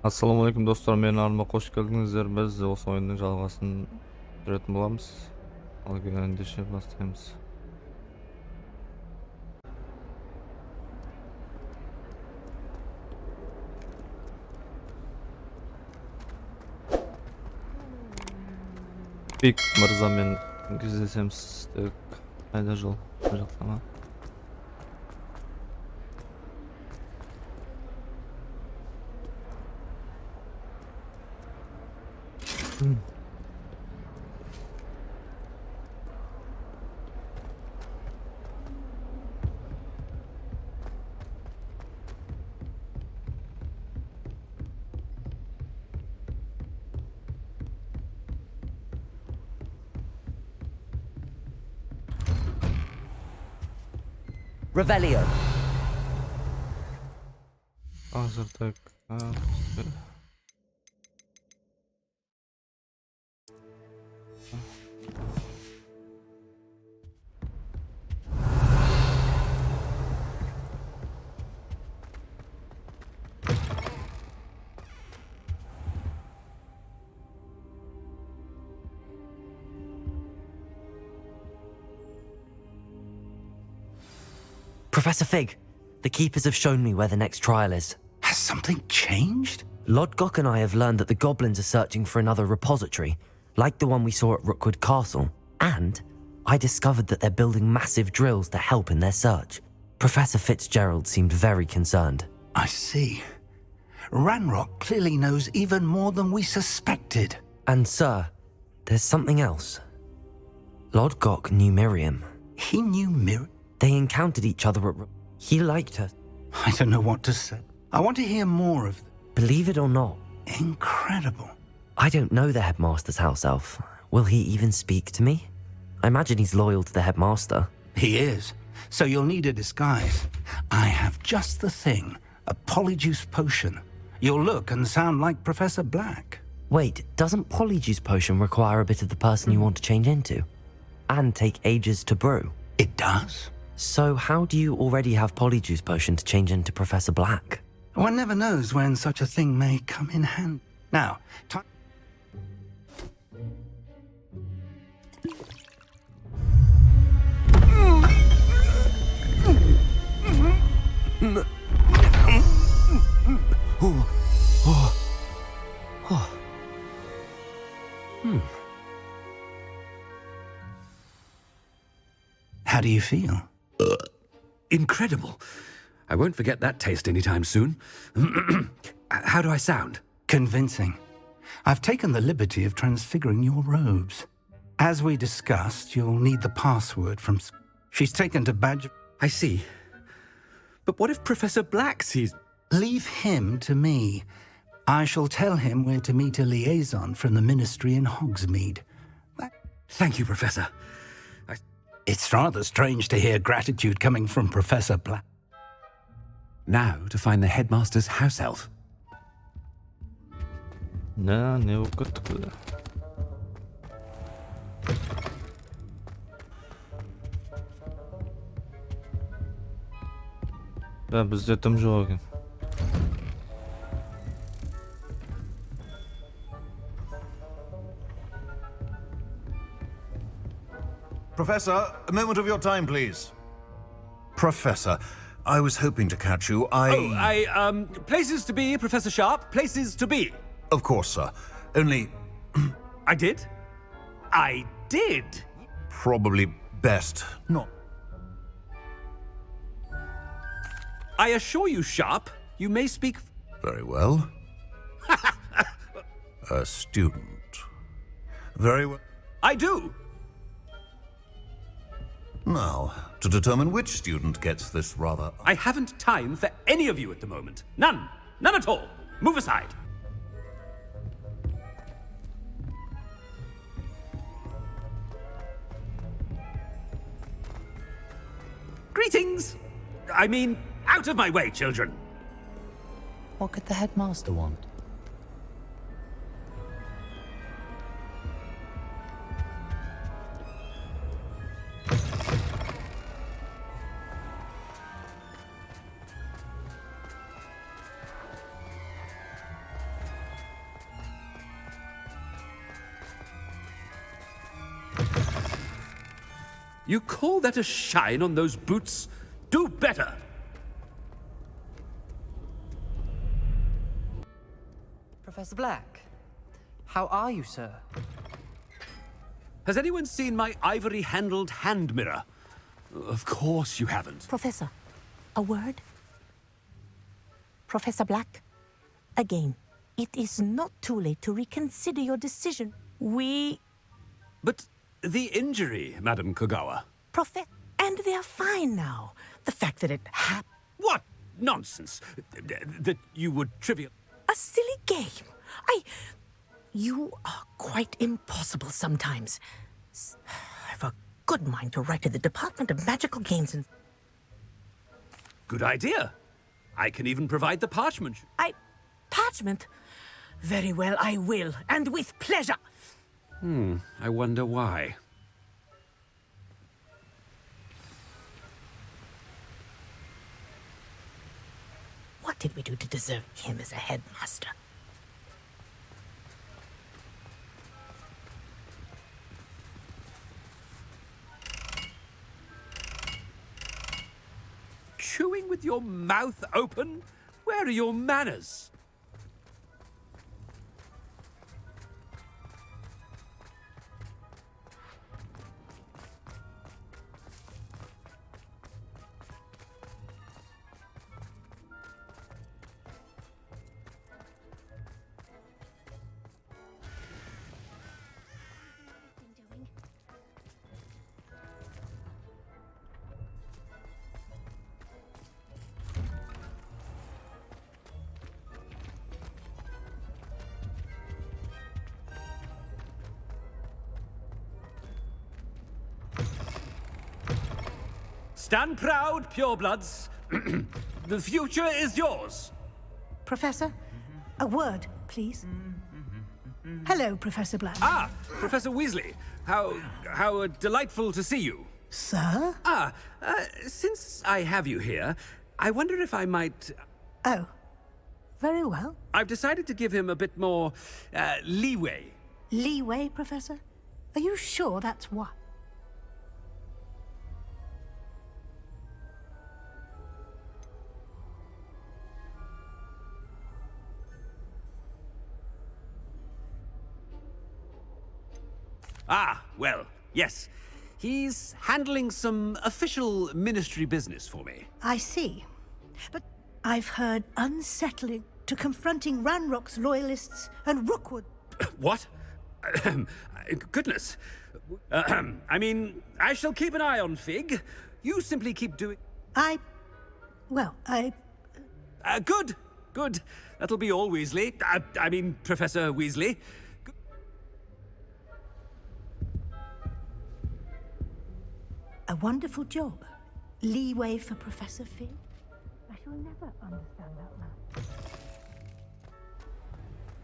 Ассалаумағалейкум достар, менің арнама қош келдіңіздер. Біз осы ойынның жалғасын түсіретін боламыз. Ал ендеше бастаймыз. Пик мырзамен кездесеміз. Қайда жол? Бұл жақта ма? Revelio. Hazır tak. Professor Fig, the keepers have shown me where the next trial is. Has something changed? Lodgok and I have learned that the goblins are searching for another repository, like the one we saw at Rookwood Castle. And I discovered that they're building massive drills to help in their search. Professor Fitzgerald seemed very concerned. I see. Ranrock clearly knows even more than we suspected. And sir, there's something else. Lodgok knew Miriam. He knew Miriam? They encountered each other at He liked her. I don't know what to say. I want to hear more of Believe it or not, Incredible. I don't know the headmaster's house elf. Will he even speak to me? I imagine he's loyal to the headmaster. He is. So you'll need a disguise. I have just the thing. A polyjuice potion. You'll look and sound like Professor Black. Wait, doesn't polyjuice potion require a bit of the person you want to change into? And take ages to brew? It does. So how do you already have polyjuice potion to change into Professor Black? One never knows when such a thing may come in handy. Now, time. How do you feel? Incredible. I won't forget that taste anytime soon. How do I sound? Convincing. I've taken the liberty of transfiguring your robes. As we discussed, you'll need the password from... She's taken to Badger... I see. But what if Professor Black sees... Leave him to me. I shall tell him where to meet a liaison from the ministry in Hogsmeade. Thank you, Professor. It's rather strange to hear gratitude coming from Professor Black. Now to find the headmaster's house elf. Ne okuttuk burada. Ben bizde tüm жоқ екен. Professor, a moment of your time, please. Professor, I was hoping to catch you. Places to be, Professor Sharp, places to be. Of course, sir. Only... I did? I did! Probably best not... I assure you, Sharp, you may speak... Very well. A student. Very well. I do! Now, to determine which student gets this rather... I haven't time for any of you at the moment. None. None at all. Move aside. Greetings! I mean, out of my way, children. What could the headmaster want? You call that a shine on those boots? Do better! Professor Black, how are you, sir? Has anyone seen my ivory-handled hand mirror? Of course you haven't. Professor, a word? Professor Black, again, it is not too late to reconsider your decision. But the injury, Madam Kogawa. And they are fine now. The fact that it happened. What nonsense! That you would trivial... A silly game. You are quite impossible sometimes. I've a good mind to write to the Department of Magical Games and... Good idea. I can even provide the parchment. Parchment? Very well, I will, and with pleasure. I wonder why. What did we do to deserve him as a headmaster? Chewing with your mouth open? Where are your manners? Stand proud, purebloods. The future is yours. Professor, a word, please. Hello, Professor Black. Ah, Professor Weasley. How delightful to see you. Sir? Since I have you here, I wonder if I might... Oh, very well. I've decided to give him a bit more, leeway. Leeway, Professor? Are you sure that's what? Ah, well, yes. He's handling some official ministry business for me. I see. But I've heard unsettling to confronting Ranrock's loyalists and Rookwood. What? Goodness. I mean, I shall keep an eye on Fig. You simply keep doing... Good. That'll be all, Weasley. I mean, Professor Weasley. A wonderful job. Leeway for Professor Fig. I shall never understand that man.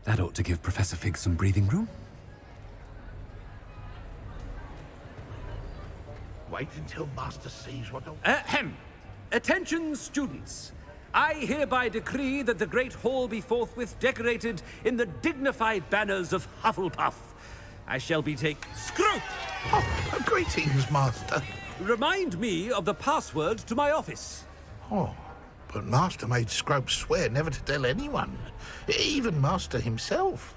That ought to give Professor Fig some breathing room. Wait until Master sees what... Attention, students. I hereby decree that the Great Hall be forthwith decorated in the dignified banners of Hufflepuff. I shall be Scrope! Oh, greetings, Master. Remind me of the password to my office. Oh, but Master made Scrope swear never to tell anyone, even Master himself.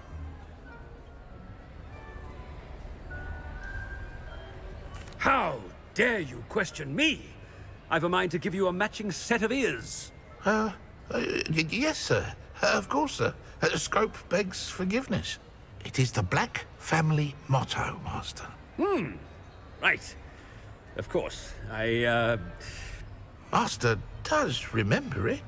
How dare you question me? I've a mind to give you a matching set of ears. Yes, sir. Of course, sir. Scrope begs forgiveness. It is the Black family motto, Master. Right. Of course. Master does remember it.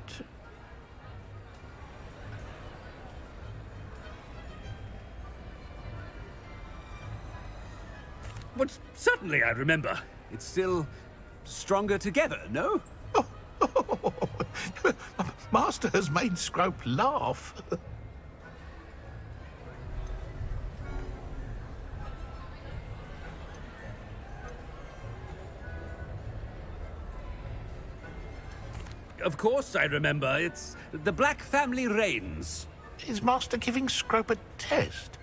But certainly I remember. It's still stronger together, no? Master has made Scrope laugh. Of course I remember. It's the Black family reigns. Is Master giving Scrope a test?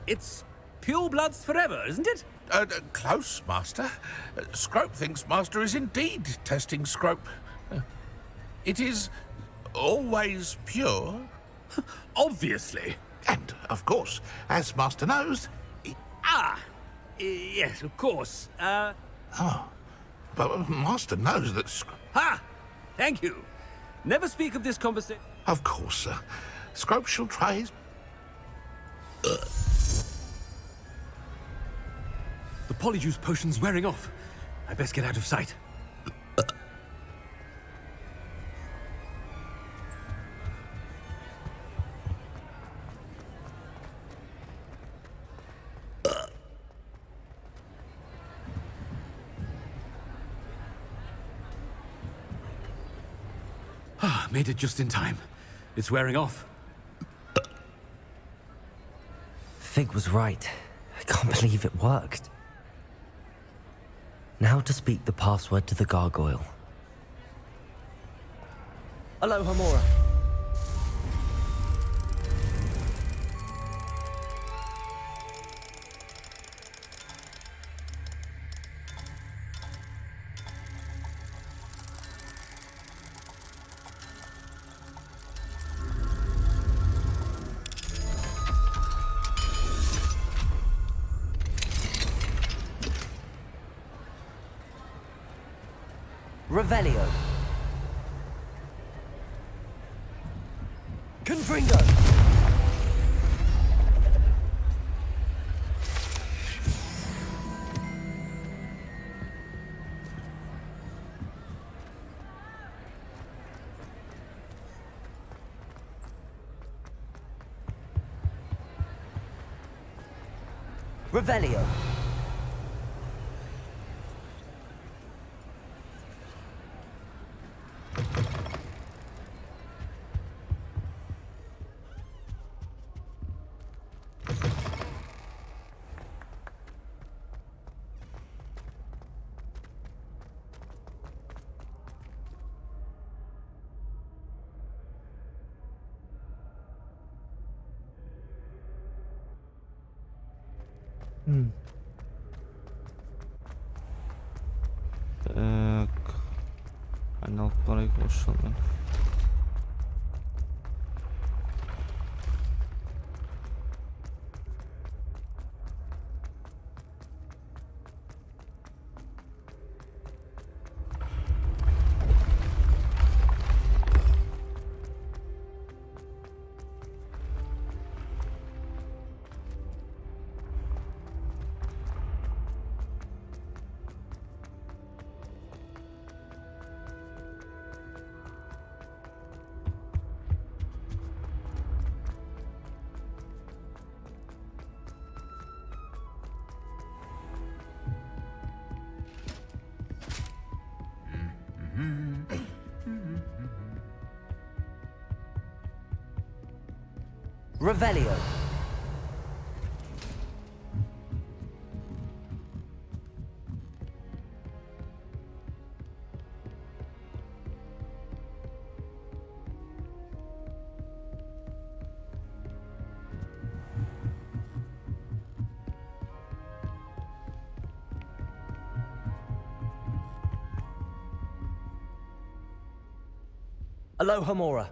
It's pure bloods forever, isn't it? Close, Master. Scrope thinks Master is indeed testing Scrope. It is always pure. Obviously. And, of course, as Master knows... Yes, of course. But Master knows that... Ha! Thank you. Never speak of this conversation. Of course, sir. Scrope shall try his... The polyjuice potion's wearing off. I best get out of sight. Made it just in time. It's wearing off. Fig was right. I can't believe it worked. Now to speak the password to the gargoyle. Alohomora. Revelio. Confringo. Revelio. Так. Айналып барайық осы жолмен. Revelio. Alohomora.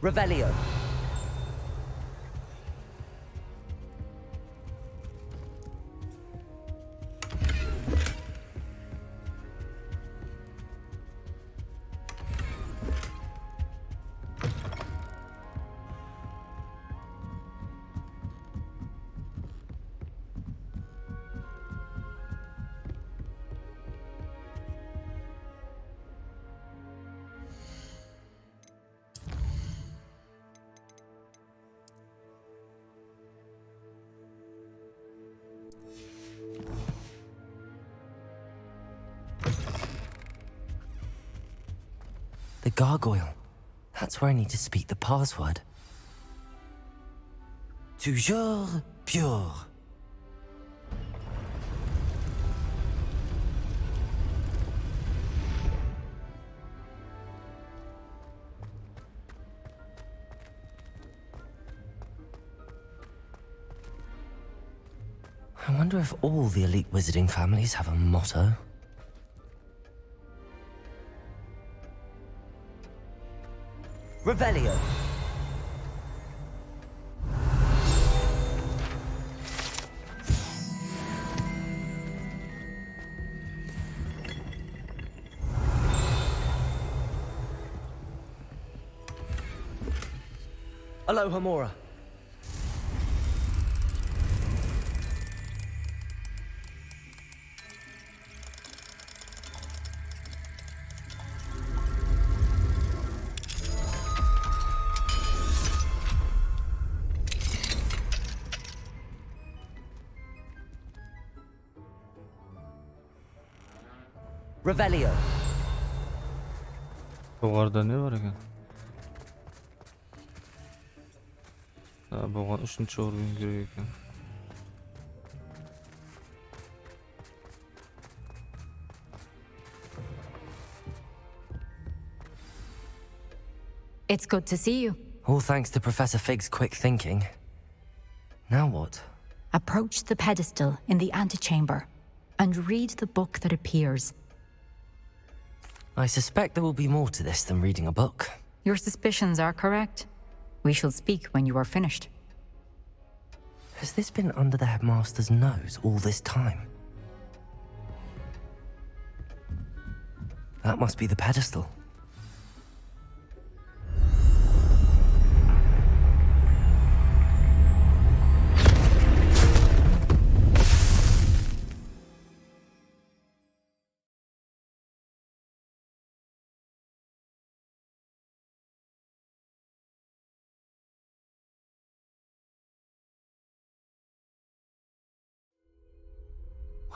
Revelio. The gargoyle. That's where I need to speak the password. Toujours pure. I wonder if all the elite wizarding families have a motto. Revelio. Aloha Mora. Revelio. Жоғарыда не бар екен? Бұған 3-ші орын керек екен. It's good to see you. All thanks to Professor Fig's quick thinking. Now what? Approach the pedestal in the antechamber and read the book that appears. I suspect there will be more to this than reading a book. Your suspicions are correct. We shall speak when you are finished. Has this been under the headmaster's nose all this time? That must be the pedestal.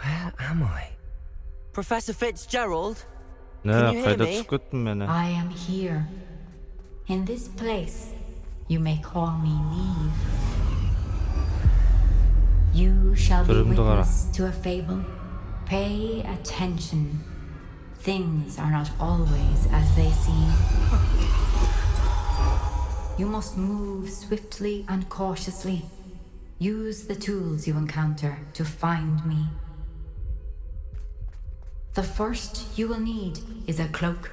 Where am I? Professor Fitzgerald? Can you hear me? I am here. In this place, you may call me Neve. You shall be witness to a fable. Pay attention. Things are not always as they seem. You must move swiftly and cautiously. Use the tools you encounter to find me. The first you will need is a cloak.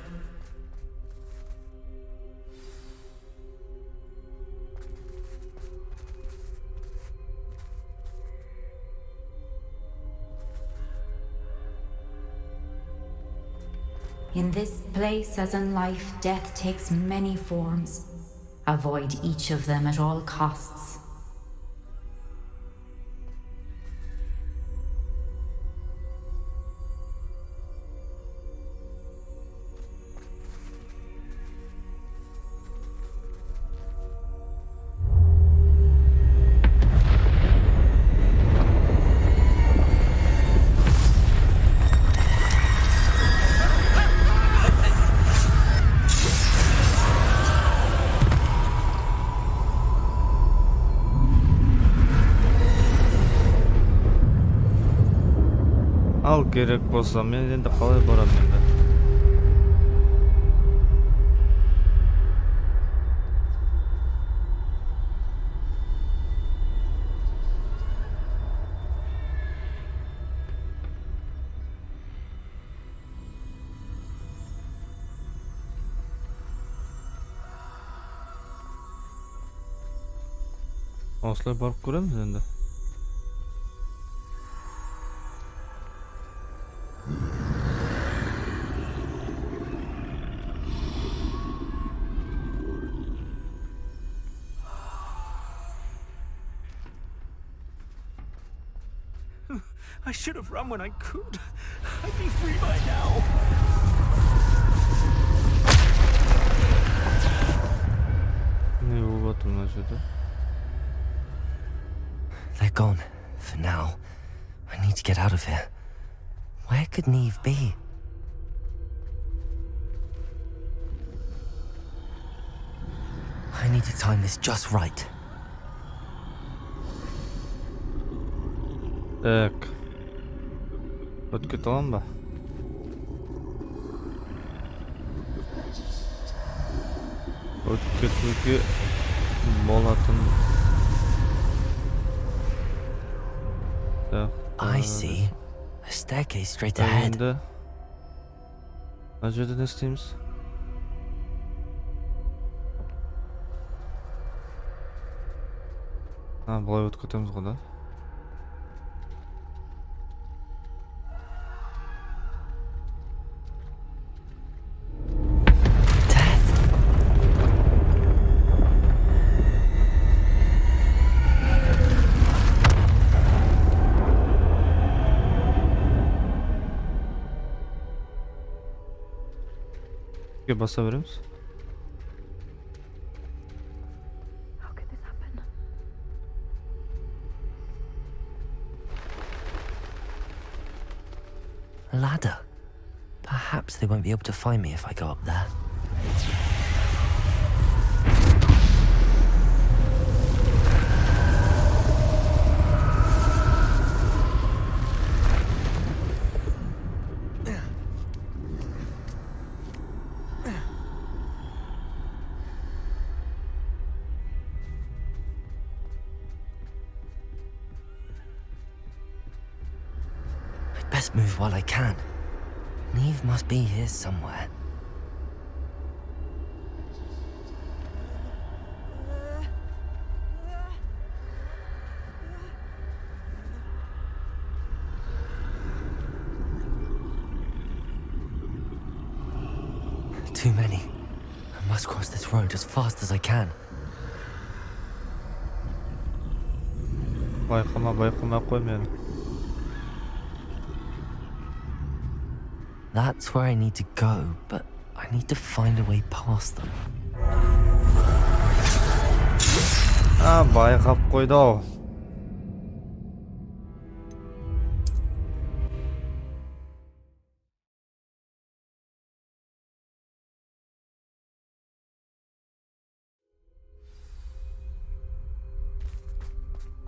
In this place, as in life, death takes many forms. Avoid each of them at all costs. Ал керек болса, мен енді қалай барам енді? Осылай барып көреміз енді. I should have run when I could. I'd be free by now. They're gone, for now. I need to get out of here. Where could Neve be? I need to time this just right. Так. Өтіп аламын ба? Өтіп кетуге болатын. I see. A staircase straight ahead. Енді мына жерде не істейміз? Былай өтіп кетеміз ғой да. Basa verir. How could this happen? A ladder. Perhaps they won't be able to find me if I go up there. Best move while I can. Neve must be here somewhere. Too many. I must cross this road as fast as I can. Байқама қой мені. That's where I need to go, but I need to find a way past them. Байқап қойды ау.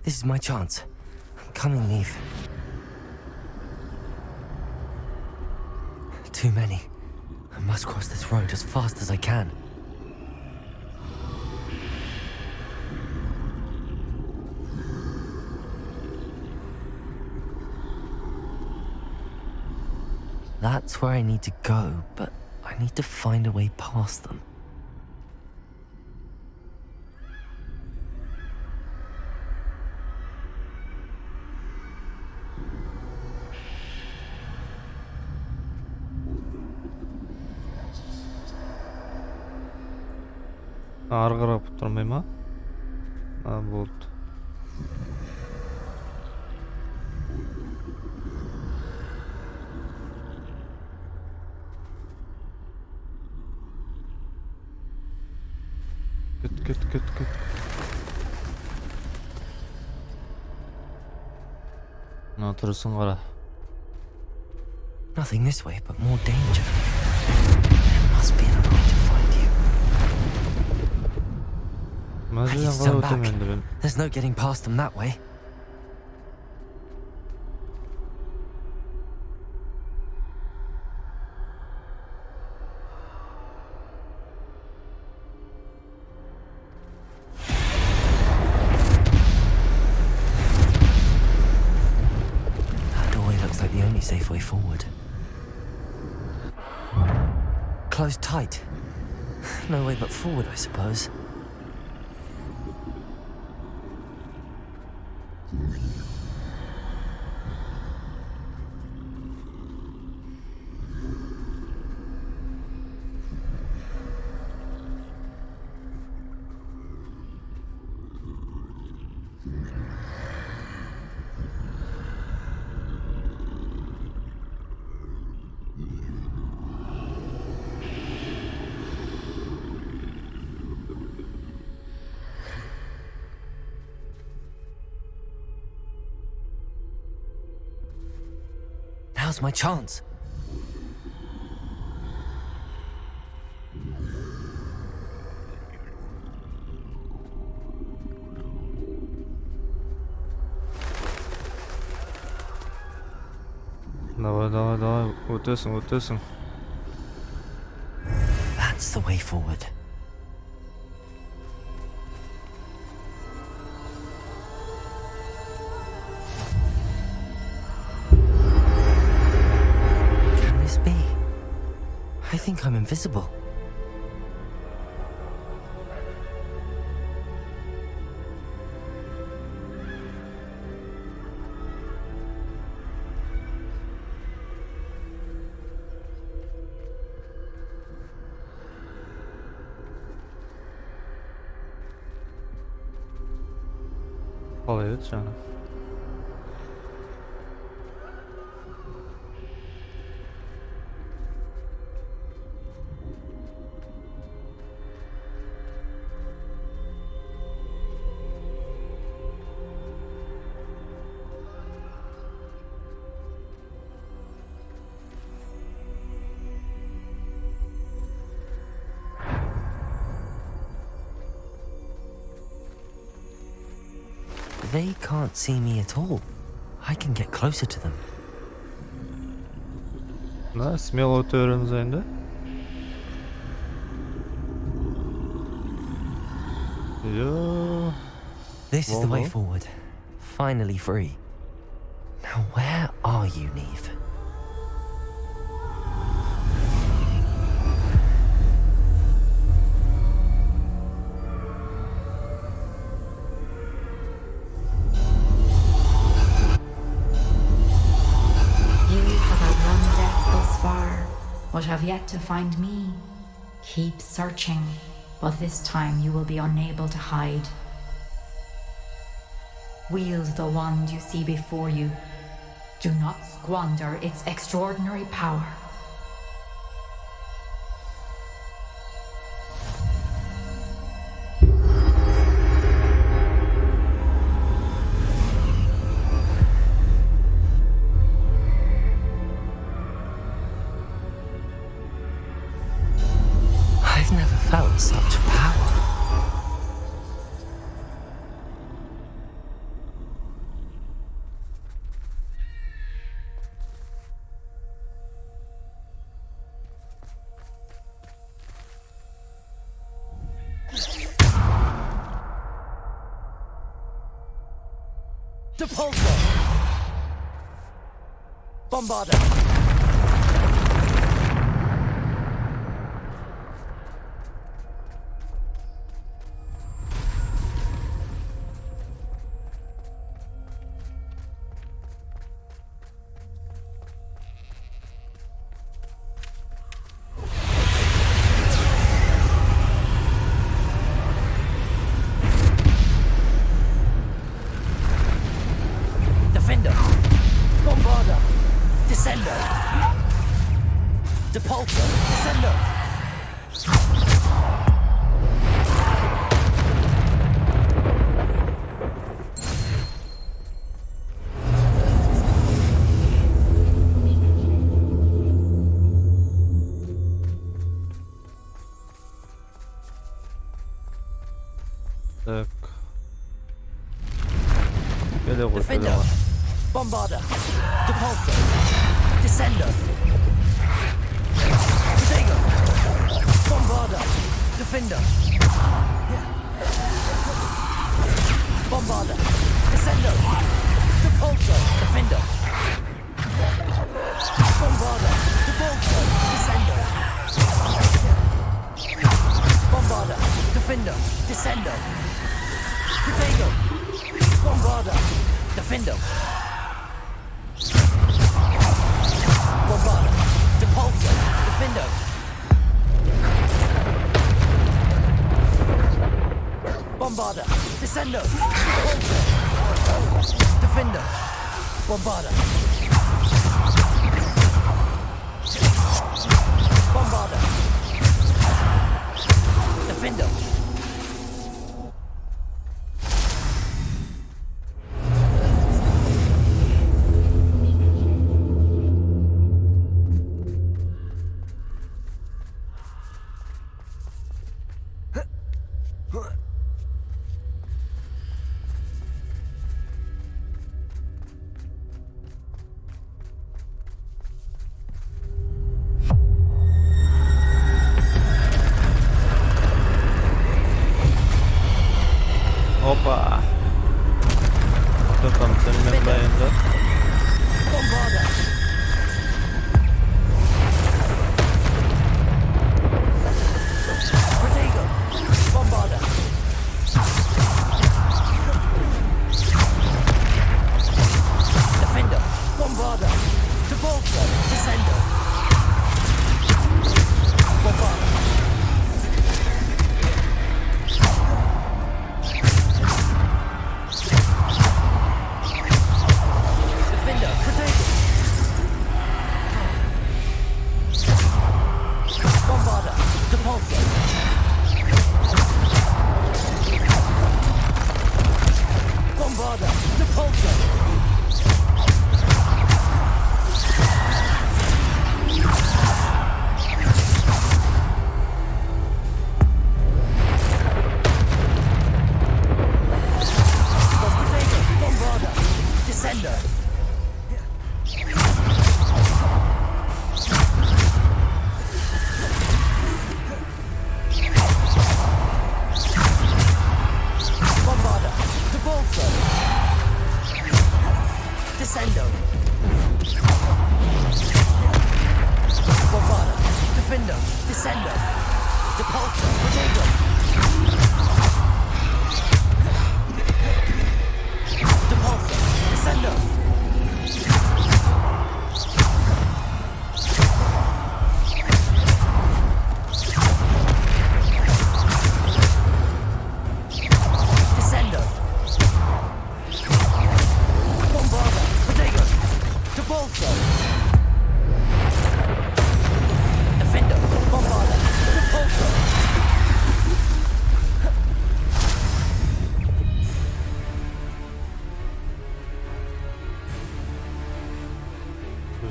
This is my chance. I'm coming, Neve. Too many. I must cross this road as fast as I can. That's where I need to go, but I need to find a way past them. Ары қарап тұрмай ма? Болды. Кет. Тұрысын қара. Nothing this way, but more danger. There must be another way to find you. I need to turn back. There's no getting past them that way. That doorway looks like the only safe way forward. Closed tight. No way but forward, I suppose. Now's my chance. Давай, өтесің. That's the way forward. think I'm invisible. Қалай еді жаңа? They can't see me at all. I can get closer to them. Мына смело өте береміз енді. This is the way forward. Finally free. Now where are you, Neve? But have yet to find me. Keep searching, but this time you will be unable to hide. Wield the wand you see before you. Do not squander its extraordinary power. Felt such power. Depulso! Bombarder! Defender, Bombarder, Depulso, Descender, Protego, Bombarder, Defender, Bombarder, Descender, Depulso, Defender, Bombarder, Depulso, Descender, Bombarder, Defender, Descender, Protego, Bombarder, Defender, Bombarder, Depulso, Defender, Bombarder, Descender, Depulso, Defender, Bombarder, Bombarder, Defender. Hoppa. Bakalım senin yanında. Bombarda. Defender. Bombarda. Devolver. Descender. Bombarda. Defender. Potato. Bombarda. Depulsor. Bombarda. Depulsor. Bombarda. Descender. Bombarda. Depulsor. Descendo. Bombarda. Defender. Descendo. Depulsor. Potato. Depulsor. Descendo. Descendo. Bombarda. Potato. Depulsor. Defender. Bombarda. Depulsor.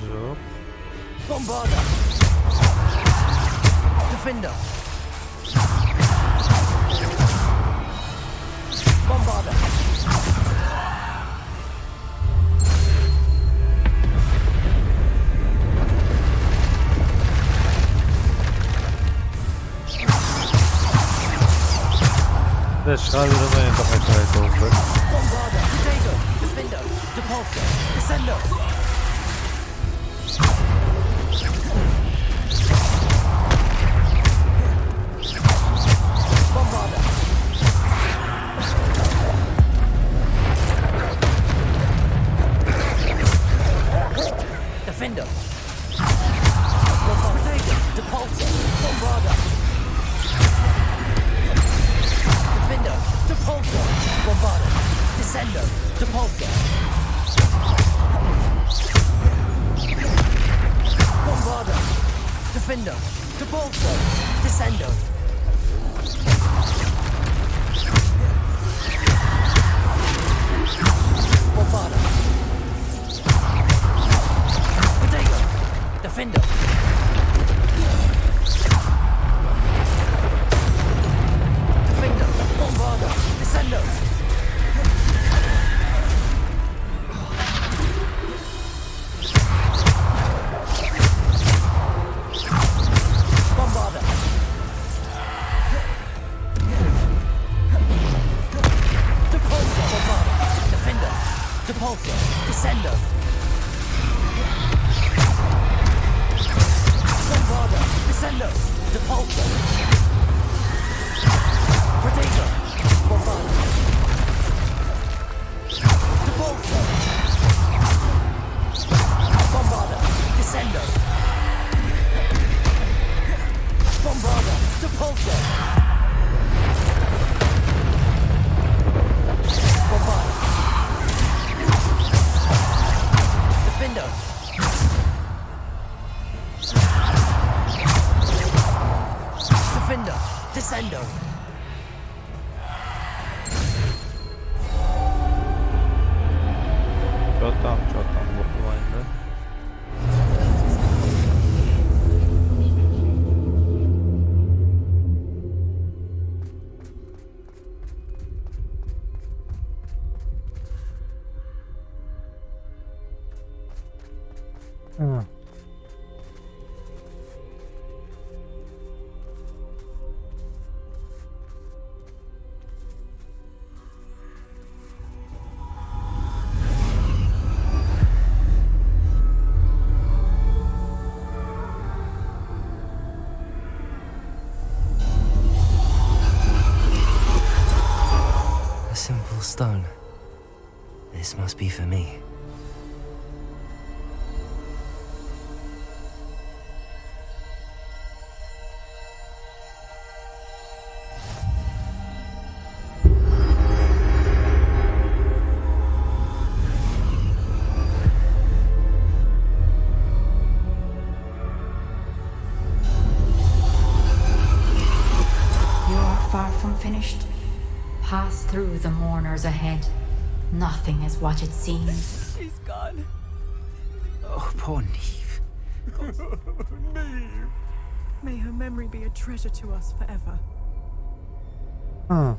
Жоқ. Bombarda. Defender. Bombarda. Шыға беремей енді қайта oldu. Bombarda. Potato. Defender. Depulsor. Descendo. Bombarda. Defender. Bombarda. Depulsor. Bombarda. Defender. Depulsor. Bombarda. Descendo. Depulsor. Bombarda. Defender. Depulsor. Descendo. Bombarda. Potato. Defender. Defender. Bombarda. Descendo. Bombarda. Depulsor. Bombarda. Defender. Depulsor. Descendo. Bombarda. Descendo. Depulsor. Potato. Bombarda. Depulsor. Bombarda. Descendo. Bombarda. Depulsor. Bombarda. Defender. Defender. Descendo. Çoğtan vurgulaydı. stone. This must be for me. Finished. Pass through the mourners ahead. Nothing is what it seems. She's gone. Oh, poor Neve. Neve. May her memory be a treasure to us forever. Huh.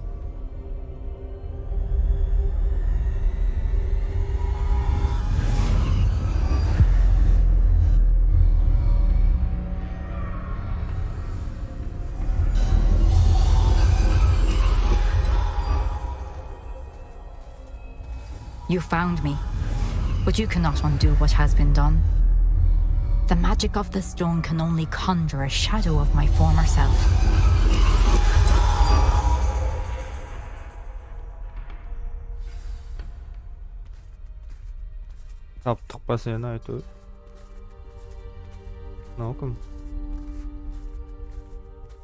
You found me, but you cannot undo what has been done. The magic of the stone can only conjure a shadow of my former self. Таптық па сені айту? Науқым.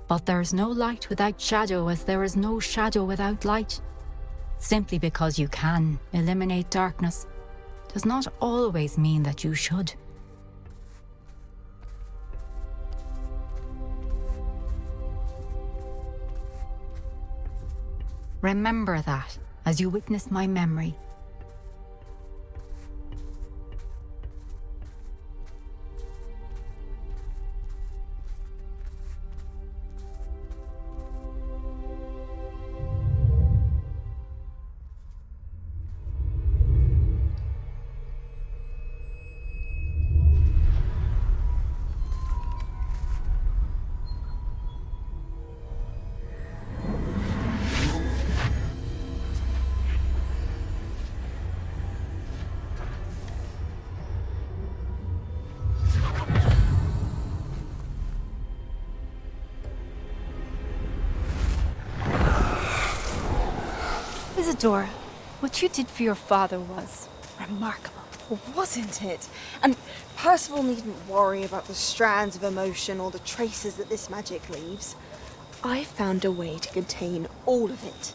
But there is no light without shadow, as there is no shadow without light. Simply because you can eliminate darkness does not always mean that you should. Remember that as you witness my memory. Isadora, what you did for your father was remarkable. Wasn't it? And Percival needn't worry about the strands of emotion or the traces that this magic leaves. I found a way to contain all of it.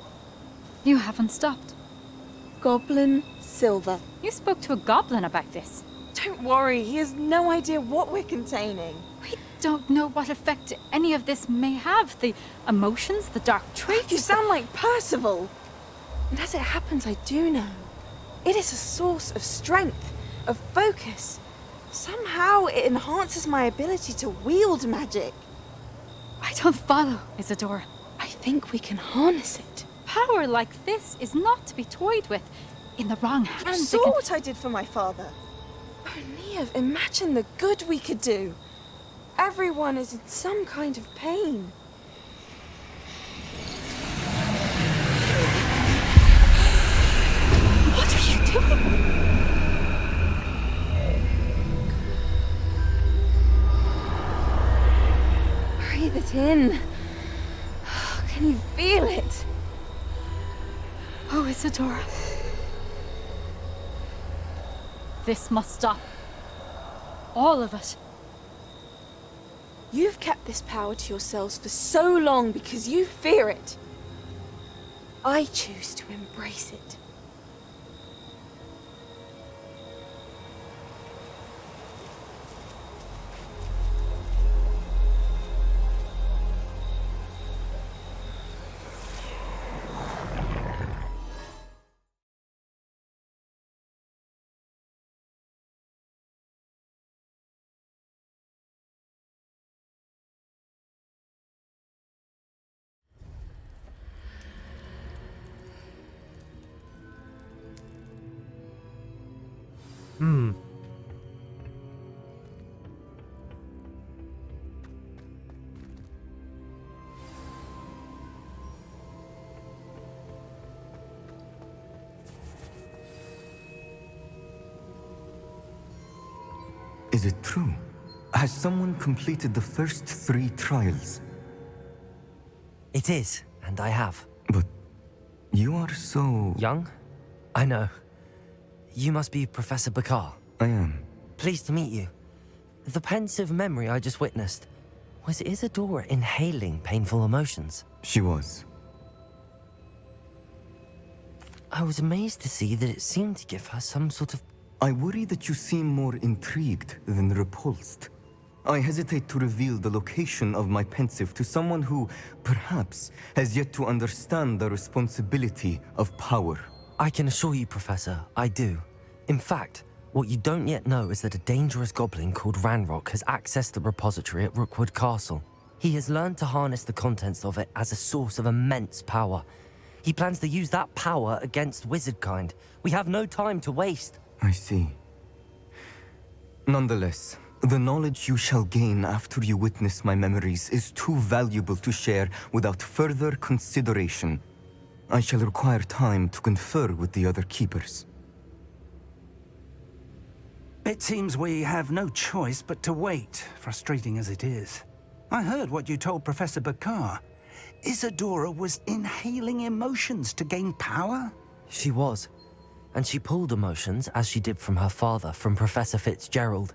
You haven't stopped. Goblin Silver. You spoke to a goblin about this. Don't worry, he has no idea what we're containing. We don't know what effect any of this may have. The emotions, the dark traits. You sound like Percival. And as it happens, I do know. It is a source of strength, of focus. Somehow it enhances my ability to wield magic. I don't follow, Isadora. I think we can harness it. Power like this is not to be toyed with. In the wrong hands, You saw what I did for my father. Oh, Neve, imagine the good we could do. Everyone is in some kind of pain. What are you doing? Breathe it in. Can you feel it? Oh, Isadora. This must stop. All of it. You've kept this power to yourselves for so long because you fear it. I choose to embrace it. Is it true? Has someone completed the first 3 trials? It is, and I have. But You are so... Young? I know. You must be Professor Bakar. I am. Pleased to meet you. The pensive memory I just witnessed, was Isadora inhaling painful emotions? She was. I was amazed to see that it seemed to give her some sort of... I worry that you seem more intrigued than repulsed. I hesitate to reveal the location of my pensive to someone who, perhaps, has yet to understand the responsibility of power. I can assure you, Professor, I do. In fact, what you don't yet know is that a dangerous goblin called Ranrock has accessed the repository at Rookwood Castle. He has learned to harness the contents of it as a source of immense power. He plans to use that power against wizardkind. We have no time to waste. I see. Nonetheless, the knowledge you shall gain after you witness my memories is too valuable to share without further consideration. I shall require time to confer with the other keepers. It seems we have no choice but to wait, frustrating as it is. I heard what you told Professor Bakar. Isadora was inhaling emotions to gain power? She was. And she pulled emotions, as she did from her father, from Professor Fitzgerald,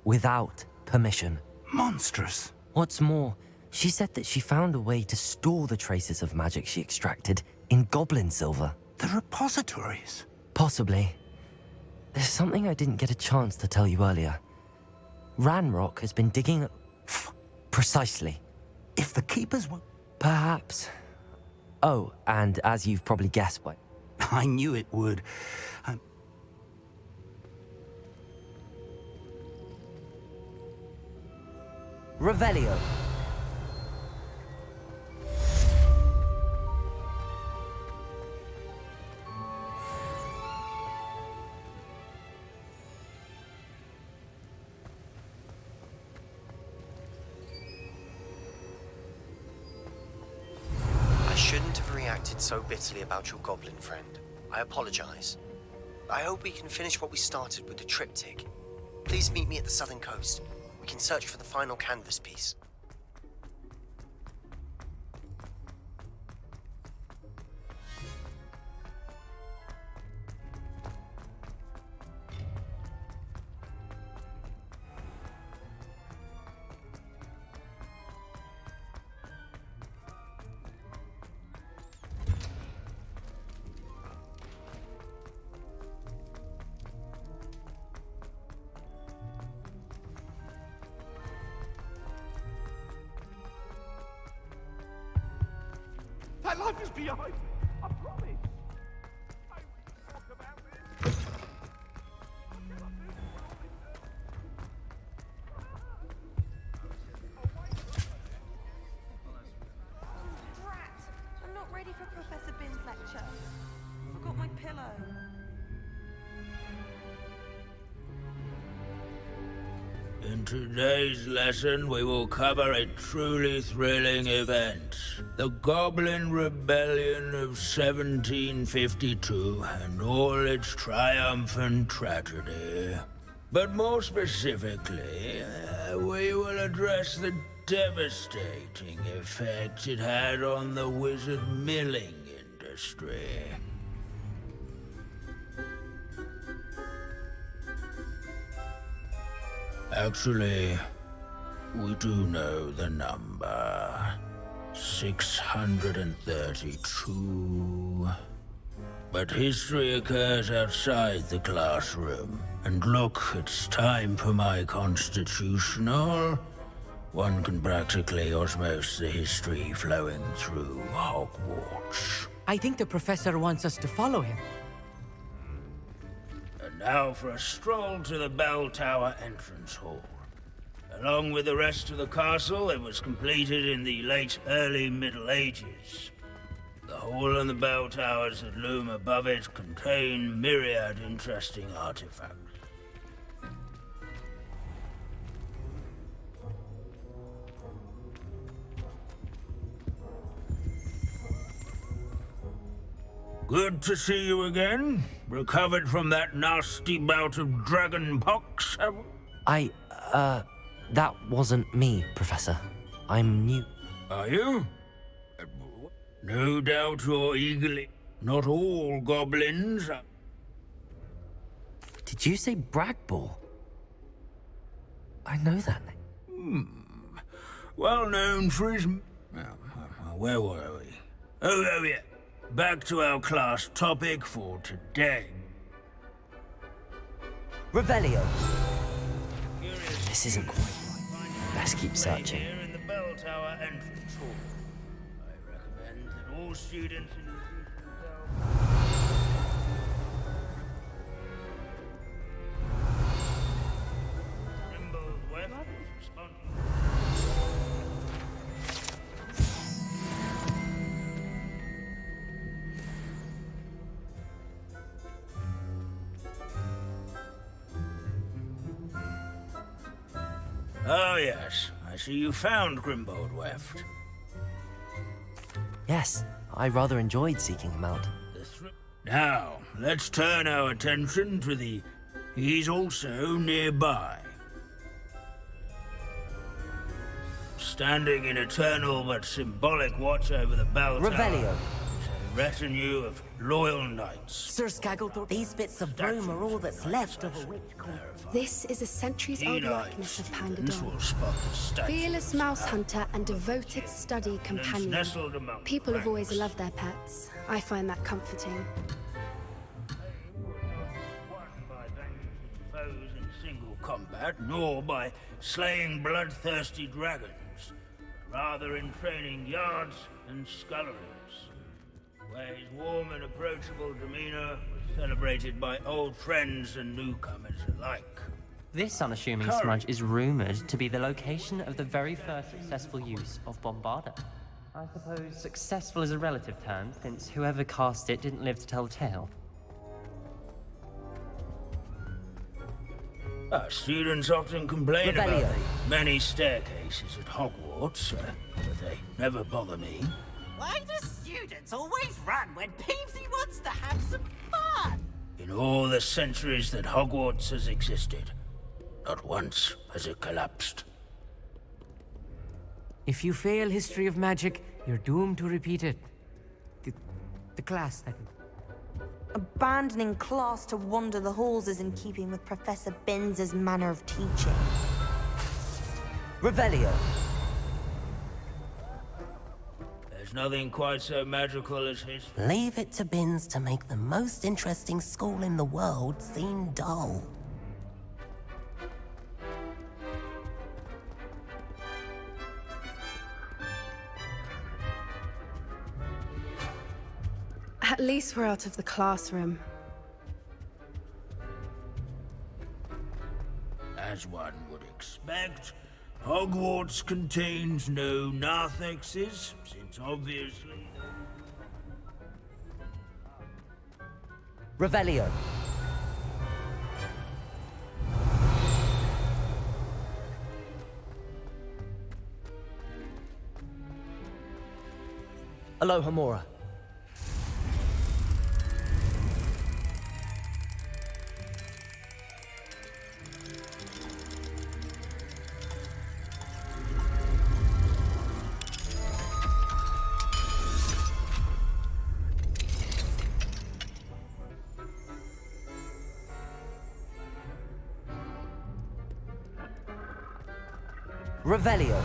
without permission. Monstrous. What's more, she said that she found a way to store the traces of magic she extracted in goblin silver. The repositories? Possibly. There's something I didn't get a chance to tell you earlier. Ranrock has been digging... Precisely. If the keepers were... Perhaps. Oh, and as you've probably guessed by... I knew it would. Revelio. I shouldn't have reacted so bitterly about your goblin friend. I apologize. I hope we can finish what we started with the triptych. Please meet me at the southern coast. We can search for the final canvas piece. That life is behind me. I promise. I will talk about this. Drat! I'm not ready for Professor Bin's lecture. I forgot my pillow. In today's lesson, we will cover a truly thrilling event. The Goblin Rebellion of 1752 and all its triumphant tragedy. But more specifically, we will address the devastating effect it had on the wizard milling industry. Actually, we do know the number. 632. But history occurs outside the classroom. And look, it's time for my constitutional. One can practically osmose the history flowing through Hogwarts. I think the professor wants us to follow him. And now for a stroll to the bell tower entrance hall. Along with the rest of the castle, it was completed in the late early Middle Ages. The hall and the bell towers that loom above it contain myriad interesting artifacts. Good to see you again. Recovered from that nasty bout of dragon pox, have we? That wasn't me, Professor. I'm new. Are you? No doubt you're eagerly... Not all goblins are... Did you say Bragball? I know that name. Well known for his... where were we? Oh yeah. Back to our class topic for today. Revelio. This isn't quite right. Let's keep searching. Here in the bell tower entrance hall. I recommend that all students introduce themselves. Grimbold West is responsible. Oh yes, I see you found Grimbold Weft. Yes, I rather enjoyed seeking him out. Now, let's turn our attention to the... He's also nearby. Standing in eternal but symbolic watch over the bell tower. Revelio. A retinue of loyal knights. Sir Scagglethorpe, these bits of broom are all that's left of a witch cult. This is a centuries-old likeness of Pangadon. Spot the statue. Fearless mouse hunter and devoted study companion. People have always loved their pets. I find that comforting. By vanquishing foes in single combat, nor by slaying bloodthirsty dragons, but rather in training yards and sculleries, where his warm and approachable demeanor was celebrated by old friends and newcomers alike. This unassuming smudge is rumored to be the location of the very first successful use of Bombarda. I suppose successful is a relative term, since whoever cast it didn't live to tell the tale. Our students often complain about the many staircases at Hogwarts, but they never bother me. Why do students always run when Peevesy wants to have some fun? In all the centuries that Hogwarts has existed, not once has it collapsed. If you fail history of magic, you're doomed to repeat it. The class, that is. Abandoning class to wander the halls is in keeping with Professor Binns's manner of teaching. Revelio. There's nothing quite so magical as history. Leave it to Binns to make the most interesting school in the world seem dull. At least we're out of the classroom. As one would expect, Hogwarts contains no narthexes, since obviously... Revelio. Alohomora. Revelio.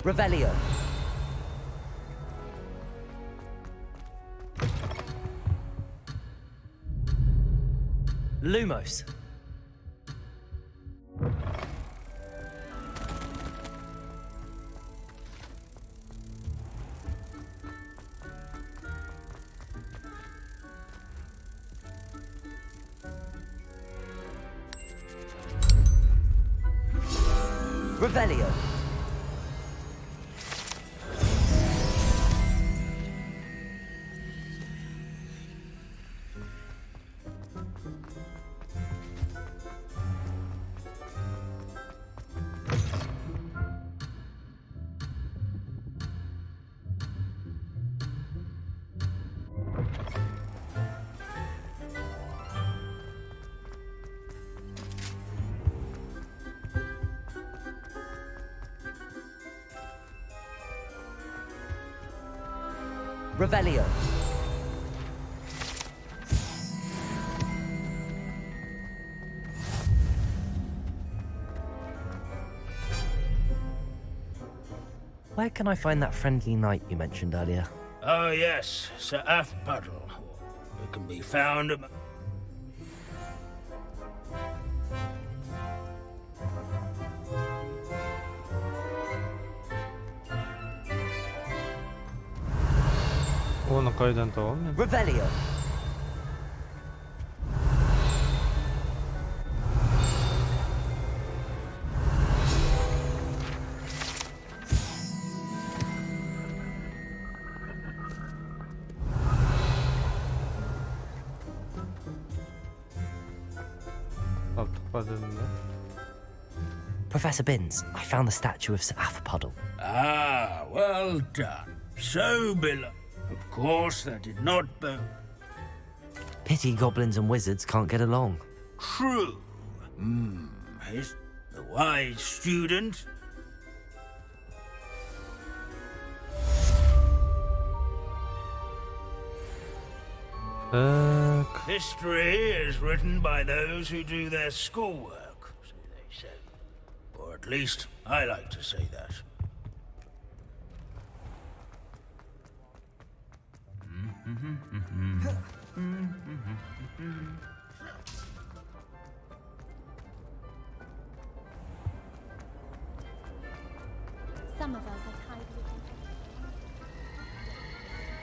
Revelio. Lumos. Revelio. Revelio. Where can I find that friendly knight you mentioned earlier? Oh yes, Sir Puddle. It can be found Оны қайдан табамын? Revelio. Professor Binns, I found the statue of Sir Puddle. Ah, well done. So beloved. Of course, that did not Pity goblins and wizards can't get along. True. Is the wise student? History is written by those who do their schoolwork, so they say. Or at least, I like to say that. Some of us are tied with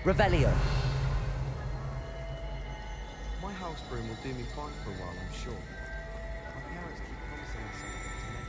Revelio. My house broom will do me fine for a while, I'm sure. My parents keep promising me something to